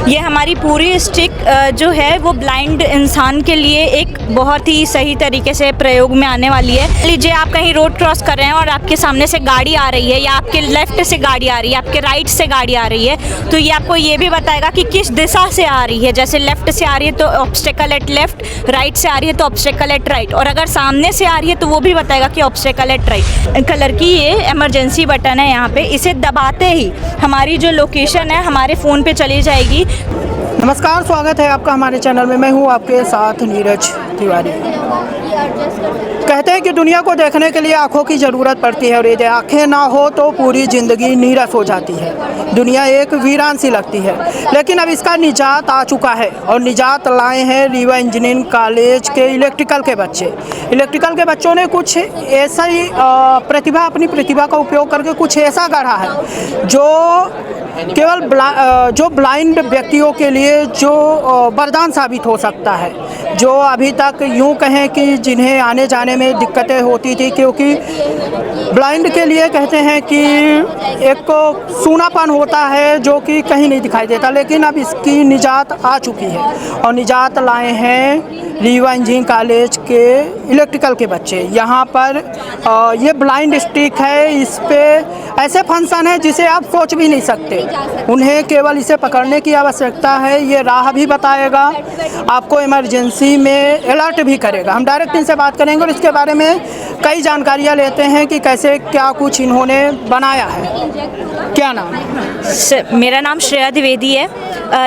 ये हमारी पूरी स्टिक जो है वो ब्लाइंड इंसान के लिए एक बहुत ही सही तरीके से प्रयोग में आने वाली है। लीजिए आप कहीं रोड क्रॉस कर रहे हैं और आपके सामने से गाड़ी आ रही है या आपके लेफ्ट से गाड़ी आ रही है, आपके राइट से गाड़ी आ रही है, तो ये आपको ये भी बताएगा कि किस दिशा से आ रही है। जैसे लेफ्ट से आ रही है तो ऑब्स्टेकल एट लेफ्ट, राइट से आ रही है तो ऑब्स्टेकल एट राइट, और अगर सामने से आ रही है तो वो भी बताएगा कि ऑब्स्टेकल एट राइट। कलर की ये इमरजेंसी बटन है यहाँ पे, इसे दबाते ही हमारी जो लोकेशन है हमारे फ़ोन पे चली जाएगी। नमस्कार, स्वागत है आपका हमारे चैनल में। मैं हूं आपके साथ नीरज तिवारी। कहते हैं कि दुनिया को देखने के लिए आँखों की ज़रूरत पड़ती है और यदि आँखें ना हो तो पूरी ज़िंदगी नीरस हो जाती है। दुनिया एक वीरान सी लगती है, लेकिन अब इसका निजात आ चुका है और निजात लाए हैं रीवा इंजीनियरिंग कॉलेज के इलेक्ट्रिकल के बच्चे। इलेक्ट्रिकल के बच्चों ने कुछ ऐसा ही अपनी प्रतिभा का उपयोग करके कुछ ऐसा गढ़ा है जो केवल जो ब्लाइंड व्यक्तियों के लिए जो वरदान साबित हो सकता है। जो अभी तक यूँ कहें कि जिन्हें आने जाने में दिक्कतें होती थी, क्योंकि ब्लाइंड के लिए कहते हैं कि एक सूनापन होता है जो कि कहीं नहीं दिखाई देता, लेकिन अब इसकी निजात आ चुकी है और निजात लाए हैं रीवा इंजीनियरिंग कॉलेज के इलेक्ट्रिकल के बच्चे। यहाँ पर ये ब्लाइंड स्टिक है, इस पे ऐसे फंक्शन है जिसे आप सोच भी नहीं सकते। उन्हें केवल इसे पकड़ने की आवश्यकता है, ये राह भी बताएगा, आपको इमरजेंसी में अलर्ट भी करेगा। हम डायरेक्ट इनसे बात करेंगे और इसके बारे में कई जानकारियाँ लेते हैं कि कैसे क्या कुछ इन्होंने बनाया है। क्या नाम है? मेरा नाम श्रेया द्विवेदी है।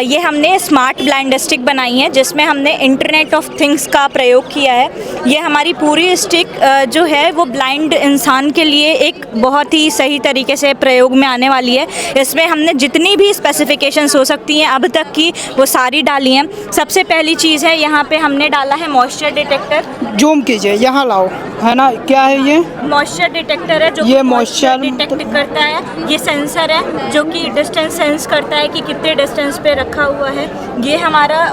ये हमने स्मार्ट ब्लाइंड स्टिक बनाई है जिसमें हमने इंटरनेट ऑफ थिंग्स का प्रयोग किया है। ये हमारी पूरी स्टिक जो है वो ब्लाइंड इंसान के लिए एक बहुत ही सही तरीके से प्रयोग में आने वाली है। इसमें हमने जितनी भी स्पेसिफिकेशंस हो सकती हैं अब तक की वो सारी डाली हैं। सबसे पहली चीज़ है यहाँ पे हमने डाला है मॉइस्चर डिटेक्टर। जूम कीजिए, यहाँ लाओ, है ना? क्या है ये? मॉइस्चर डिटेक्टर है जो ये मॉइस्चर डिटेक्ट करता है। ये सेंसर है जो कि डिस्टेंस सेंस करता है कि कितने डिस्टेंस पे रखा हुआ है। ये हमारा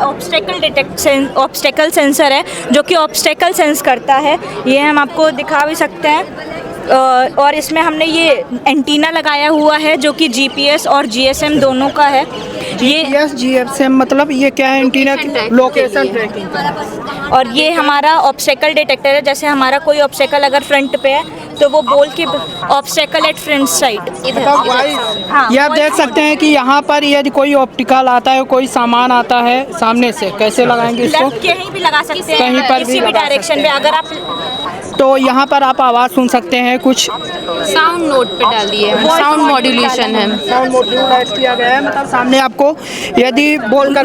ऑब्स्टेकल सेंसर है जो कि ऑब्स्टेकल सेंस करता है। ये हम आपको दिखा भी सकते हैं। और इसमें हमने ये एंटीना लगाया हुआ है जो कि जीपीएस और जीएसएम दोनों का है। ये जीएसएम मतलब ये क्या है? एंटीना की लोकेशन ट्रैकिंग। और ये हमारा ऑब्स्टेकल डिटेक्टर है। जैसे हमारा कोई ऑब्स्टेकल अगर फ्रंट पे है तो वो बोल के ऑब्स्टेकल एट फ्रंट साइड इधर। हाँ, ये आप देख सकते हैं कि यहाँ पर यदि कोई ऑप्टिकल आता है, कोई सामान आता है सामने से, कैसे लगाएंगे इसको? कहीं भी लगा सकते हैं, कहीं पर किसी भी डायरेक्शन में। अगर आप तो यहाँ पर आप आवाज़ सुन सकते हैं। कुछ साउंड नोट पे डाल दिए, साउंड मॉड्यूलेशन है, साउंड मॉड्यूलेट किया गया है। मतलब सामने आपको यदि बोलकर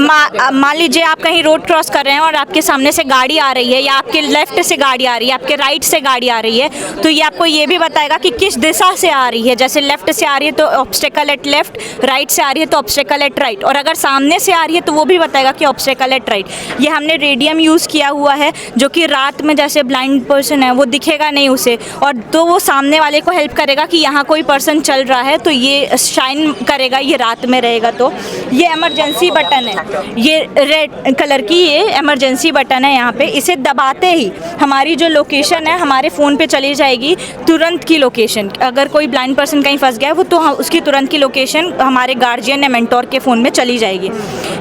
मान लीजिए आप कहीं रोड क्रॉस कर रहे हैं और आपके सामने से गाड़ी आ रही है या आपके लेफ्ट से गाड़ी आ रही है, आपके राइट से गाड़ी आ रही है, तो ये आपको ये भी बताएगा कि किस दिशा से आ रही है। जैसे लेफ्ट से आ रही है तो ऑब्स्टेकल एट लेफ्ट, राइट से आ रही है तो ऑब्स्टेकल एट राइट, और अगर सामने से आ रही है तो वो भी बताएगा कि ऑब्स्टेकल एट राइट। ये हमने रेडियम यूज़ किया हुआ है जो कि रात में जैसे ब्लाइंड पर्सन है वो दिखेगा नहीं उसे, और तो वो सामने वाले को हेल्प करेगा कि यहाँ कोई पर्सन चल रहा है, तो ये शाइन करेगा, ये रात में रहेगा। तो ये इमरजेंसी बटन है, ये रेड कलर की ये इमरजेंसी बटन है। यहाँ पे इसे दबाते ही हमारी जो लोकेशन है हमारे फ़ोन पे चली जाएगी, तुरंत की लोकेशन। अगर कोई ब्लाइंड पर्सन कहीं फंस गया है वो तो उसकी तुरंत की लोकेशन हमारे गार्जियन या मेंटोर के फ़ोन में चली जाएगी।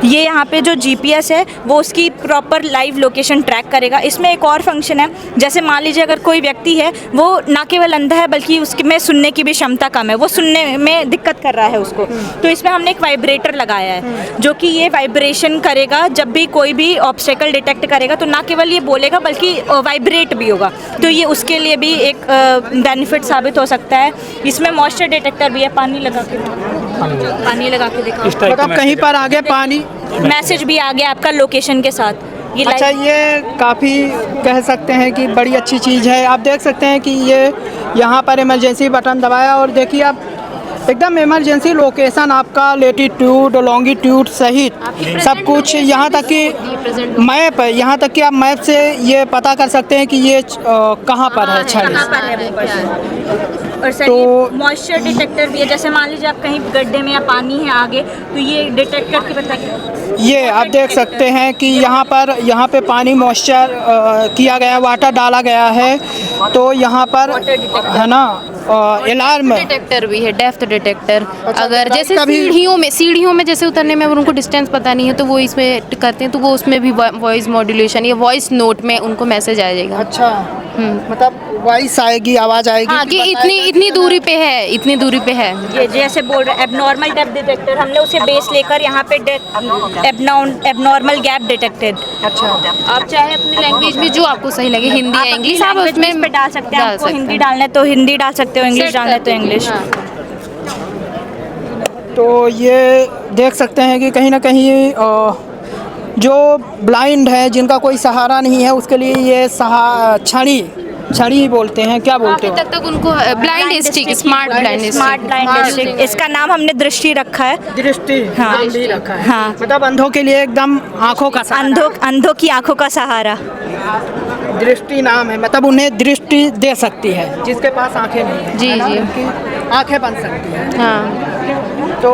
ये यहाँ पे जो जीपीएस है वो उसकी प्रॉपर लाइव लोकेशन ट्रैक करेगा। इसमें एक और फंक्शन है, जैसे मान लीजिए अगर कोई व्यक्ति है वो ना केवल अंधा है बल्कि उसके में सुनने की भी क्षमता कम है, वो सुनने में दिक्कत कर रहा है उसको, तो इसमें हमने एक वाइब्रेटर लगाया है जो कि ये वाइब्रेशन करेगा। जब भी कोई भी ऑब्स्टेकल डिटेक्ट करेगा तो ना केवल ये बोलेगा बल्कि वाइब्रेट भी होगा, तो ये उसके लिए भी एक बेनिफिट साबित हो सकता है। इसमें मॉइस्चर डिटेक्टर भी है, पानी लगा के दिखाओ। मतलब कहीं पर आगे पानी मैसेज भी आ गया आपका लोकेशन के साथ। अच्छा, ये काफ़ी कह सकते हैं कि बड़ी अच्छी चीज़ है। आप देख सकते हैं कि ये यहाँ पर इमरजेंसी बटन दबाया और देखिए आप एकदम इमरजेंसी लोकेशन, आपका लेटीट्यूड लॉन्गिट्यूड सहित सब कुछ, यहाँ तक कि मैप है, यहाँ तक कि आप मैप से ये पता कर सकते हैं कि ये कहाँ पर है छड़ी। और सर तो मॉइस्चर डिटेक्टर भी है। जैसे मान लीजिए आप कहीं गड्ढे में या पानी है आगे, तो ये डिटेक्ट करके बताइए। ये आप देख सकते हैं कि यहाँ पे पानी मॉइस्चर किया गया, वाटर डाला गया है, तो यहाँ पर है ना अलार्म डिटेक्टर भी है, डेप्थ डिटेक्टर। अगर गाड़ी जैसे का भी- सीढ़ियों में जैसे उतरने में अगर उनको डिस्टेंस पता नहीं है तो वो इसमें करते हैं, तो वो उसमें भी वॉइस मॉड्यूलेशन या वॉइस नोट में उनको मैसेज आ जाएगा। अच्छा, मतलब वॉइस आएगी, आवाज़ आएगी हाँ, कि कि बताएगा इतनी दूरी पे है, इतनी दूरी पे है। ये जैसे बोल रहे एबनॉर्मल डेप्थ डिटेक्टर, हमने उसे बेस लेकर यहाँ पे एबनॉर्मल गैप डिटेक्टेड। अच्छा, आप चाहे अपनी लैंग्वेज में जो आपको सही लगे, हिंदी या इंग्लिश, आप उसमें पे डाल सकते हैं। आपको हिंदी डालना है तो हिंदी डाल सकते हो, इंग्लिश डालना है तो इंग्लिश। तो ये देख सकते हैं कि कहीं ना कहीं जो ब्लाइंड है, जिनका कोई सहारा नहीं है, उसके लिए ये छड़ी ही बोलते हैं, क्या बोलते हो? तक उनको blind stick, smart blind stick, इसका नाम हमने दृष्टि रखा है। दृष्टि हाँ। नाम भी रखा है। हाँ। मतलब अंधों के लिए एकदम आंखों का सहारा। अंधों की आंखों का सहारा। दृष्टि नाम है, मतलब उन्हें दृष्टि दे सकती है जिसके पास आंखें नहीं है। जी, है ना? जी। उनकी आंखें बन सकती हैं। हाँ। तो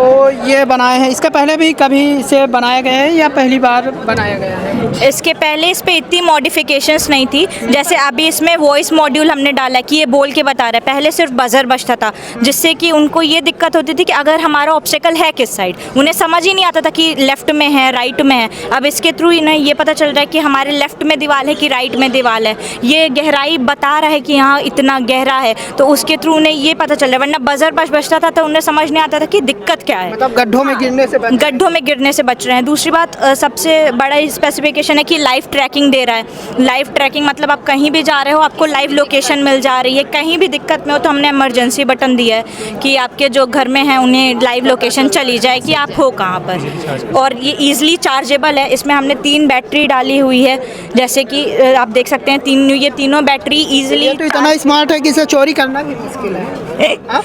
ये बनाए हैं, इसके पहले भी कभी इसे बनाया गया है या पहली बार बनाया गया है? इसके पहले इस पे इतनी मॉडिफिकेशंस नहीं थी। जैसे अभी इसमें वॉइस मॉड्यूल हमने डाला कि ये बोल के बता रहा है। पहले सिर्फ बजर बजता था, जिससे कि उनको ये दिक्कत होती थी कि अगर हमारा ऑब्स्टेकल है किस साइड, उन्हें समझ ही नहीं आता था कि लेफ्ट में है राइट में है। अब इसके थ्रू इन्हें ये पता चल रहा है कि हमारे लेफ्ट में दीवार है कि राइट में दीवार है। ये गहराई बता रहा है कि यहाँ इतना गहरा है, तो उसके थ्रू उन्हें ये पता चल रहा है। वरना बजर बजता था तो उन्हें समझ नहीं आता था कि दिक्कत क्या है। मतलब गड्ढों में गिरने से बच रहे हैं। दूसरी बात, सबसे बड़ा स्पेसिफिकेशन है कि लाइव ट्रैकिंग दे रहा है। लाइव ट्रैकिंग मतलब आप कहीं भी जा रहे हो, आपको लाइव लोकेशन मिल जा रही है। कहीं भी दिक्कत में हो तो हमने इमरजेंसी बटन दिया है कि आपके जो घर में हैं उन्हें लाइव लोकेशन चली जाए कि आप हो कहाँ पर। और ये ईजिली चार्जेबल है। इसमें हमने 3 बैटरी डाली हुई है, जैसे कि आप देख सकते हैं ये तीनों बैटरी ईजिली। तो इतना स्मार्ट है कि इसे चोरी करना भी मुश्किल है। हाँ?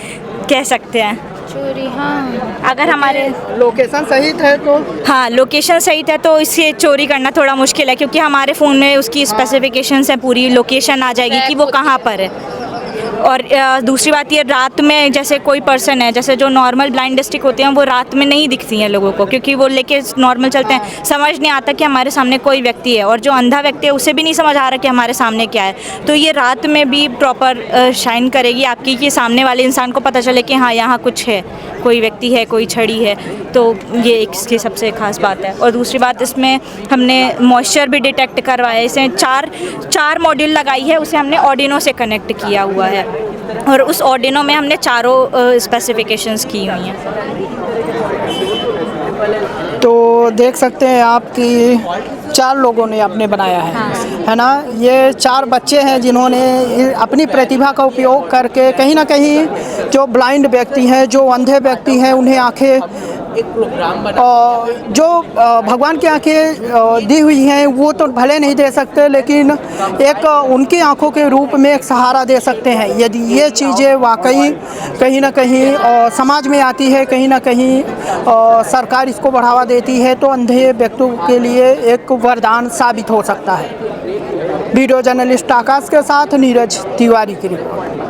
कह सकते हैं चोरी, हाँ। अगर हमारे लोकेशन सही है तो हाँ लोकेशन सही है तो इसे चोरी करना थोड़ा मुश्किल है, क्योंकि हमारे फ़ोन में उसकी स्पेसिफिकेशंस है, पूरी लोकेशन आ जाएगी कि वो कहाँ पर है। और दूसरी बात ये, रात में जैसे कोई पर्सन है, जैसे जो नॉर्मल ब्लाइंड स्टिक होते हैं वो रात में नहीं दिखती हैं लोगों को, क्योंकि वो लेके नॉर्मल चलते हैं, समझ नहीं आता कि हमारे सामने कोई व्यक्ति है। और जो अंधा व्यक्ति है उसे भी नहीं समझ आ रहा कि हमारे सामने क्या है। तो ये रात में भी प्रॉपर शाइन करेगी आपकी, कि सामने वाले इंसान को पता चले कि हाँ यहाँ कुछ है, कोई व्यक्ति है, कोई छड़ी है। तो ये इसकी सबसे ख़ास बात है। और दूसरी बात, इसमें हमने मॉइस्चर भी डिटेक्ट करवाया है। इसे चार मॉड्यूल लगाई है, उसे हमने ऑर्डिनो से कनेक्ट किया हुआ है, और उस ऑर्डिनो में हमने चारों स्पेसिफिकेशंस की हुई हैं। तो देख सकते हैं आप कि 4 लोगों ने आपने बनाया है ना? ये 4 बच्चे हैं जिन्होंने अपनी प्रतिभा का उपयोग करके कहीं ना कहीं जो ब्लाइंड व्यक्ति हैं, जो अंधे व्यक्ति हैं, उन्हें आंखें जो भगवान की आंखें दी हुई हैं वो तो भले नहीं दे सकते, लेकिन एक उनकी आंखों के रूप में एक सहारा दे सकते हैं। यदि ये चीज़ें वाकई कहीं ना कहीं समाज में आती है, कहीं ना कहीं सरकार इसको बढ़ावा देती है, तो अंधे व्यक्तियों के लिए एक वरदान साबित हो सकता है। वीडियो जर्नलिस्ट आकाश के साथ नीरज तिवारी की रिपोर्ट।